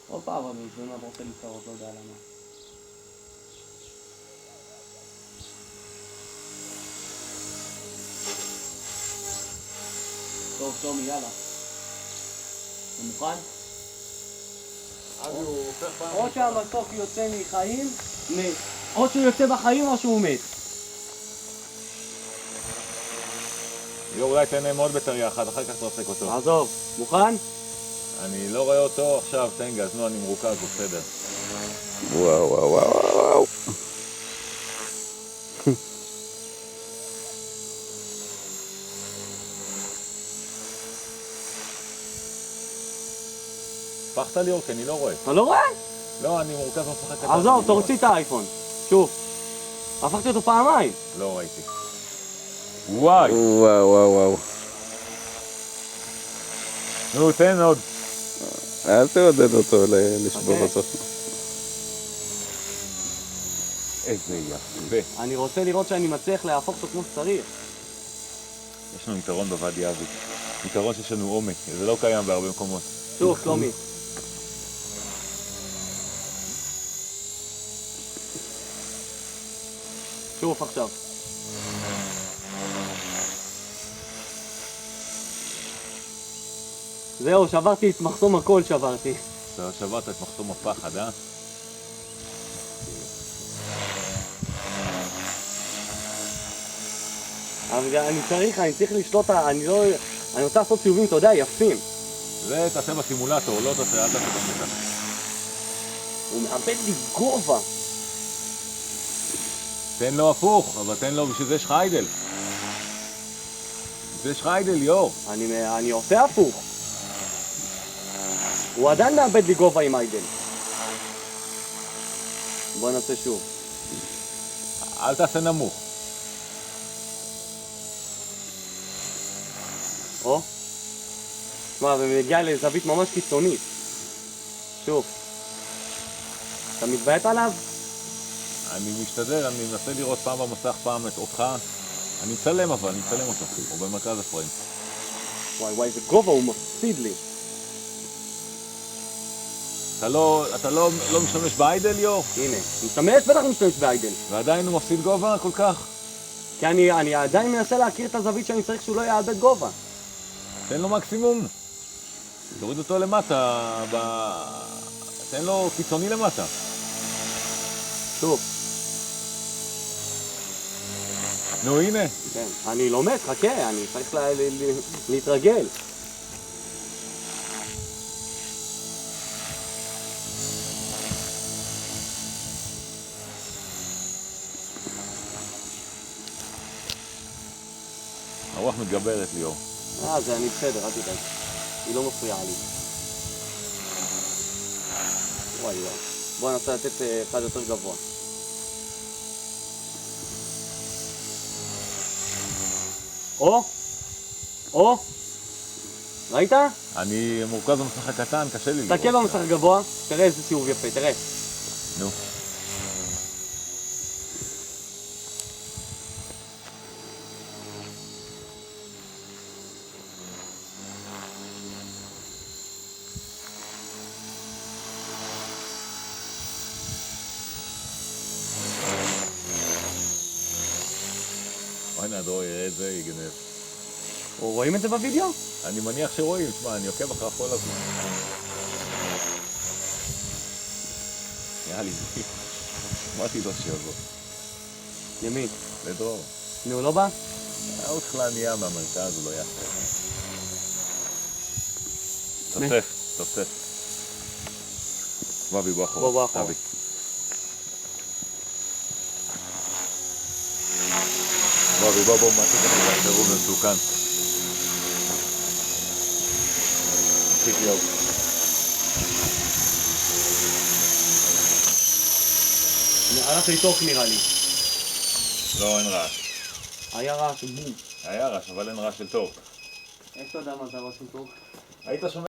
הופה, אבל מישהו נעבור את הליצרות, לא יודע למה. טוב, שלומי, יאללה. אתה מוכן? או שהמסוק יוצא מחיים, או שהוא יוצא בחיים או שהוא מת. אולי תן מאוד בטריה אחת, אחר כך תרסק אותו. עזוב, מוכן? אני לא רואה אותו עכשיו, תן גז, נו, אני מרוכז, בסדר. וואו וואו וואו וואו. הפכת ליאור, כי אני לא רואה. אתה לא רואה? לא, אני מורכז משחק קטן. עזוב, תוציא את האייפון. שוב. הפכתי אותו פעמיים. לא ראיתי. וואי. וואו וואו וואו. נו, תן עוד. אל תעודד אותו לשבור אותו. איזה יפה. אני רוצה לראות שאני מצליח להפוך אותו כמו שצריך. יש לנו יתרון בוואדי אבי. יתרון שיש לנו עומק. זה לא קיים בהרבה מקומות. שוב, שלומי. שוב עכשיו. זהו, שברתי את מחסום הכל, שברתי. אתה שברת את מחסום הפחד, אה? אבל אני צריך לשלוט, אני רוצה לעשות סיבובים, אתה יודע, יפים. זה תעשה בסימולטור, לא תעשה, אל תעשה בשטח. הוא מאבד לי גובה. תן לו הפוך, אבל תן לו, בשביל זה יש לך איידל. זה יש לך איידל, ליאור. אני עושה הפוך. הוא עדיין מאבד לי גובה עם איידל. בוא נעשה שוב. אל תעשה נמוך. או? תשמע, ומגיע לזווית ממש קיצונית. שוב. אתה מתבעט עליו? אני משתדל, אני מנסה לראות פעם במסך, פעם את אותך. אני מצלם אבל, אני מצלם אותו, הוא במרכז הפריים. וואי, איזה גובה הוא מפסיד לי. אתה לא משתמש באיידל, ליאור? הנה, בטח משתמש באיידל. ועדיין הוא מפסיד גובה כל כך? כי אני עדיין מנסה להכיר את הזווית שאני צריך שהוא לא יאבד גובה. תן לו מקסימום. תוריד אותו למטה, תן לו קיצוני למטה. שוב. נו, הנה. כן, אני לומד, חכה, אני צריך להתרגל. הרוח מתגברת, ליאור. זה אני בסדר, אל תדאג. היא לא מפריעה לי. וואי. בוא ננסה לתת אחד יותר גבוה. או? ראית? אני מורכז במסך הקטן, קשה לי לראות. תסתכל במסך הגבוה, תראה איזה סיבוב יפה, תראה. נו. הנה, הדרור יראה את זה, יגנב. רואים את זה בווידאו? אני מניח שרואים, תשמע, אני עוקב אחר כל הזמן. יאללה, אמרתי לו שיבוא. ימין. לדרור. נו, לא בא? הוא בכלל נהיה מהמרכז, הוא לא יעשה. תוסף. בוא אחורה. בוא אחורה. בוא, מעסיק את זה, חירום ומסוכן. תחיק יום. הלך לתוך נראה לי. לא, אין רעש. היה רעש של בום. היה רעש, אבל אין רעש של טורק. איך אתה יודע מה זה הרעש של טורק? היית שומע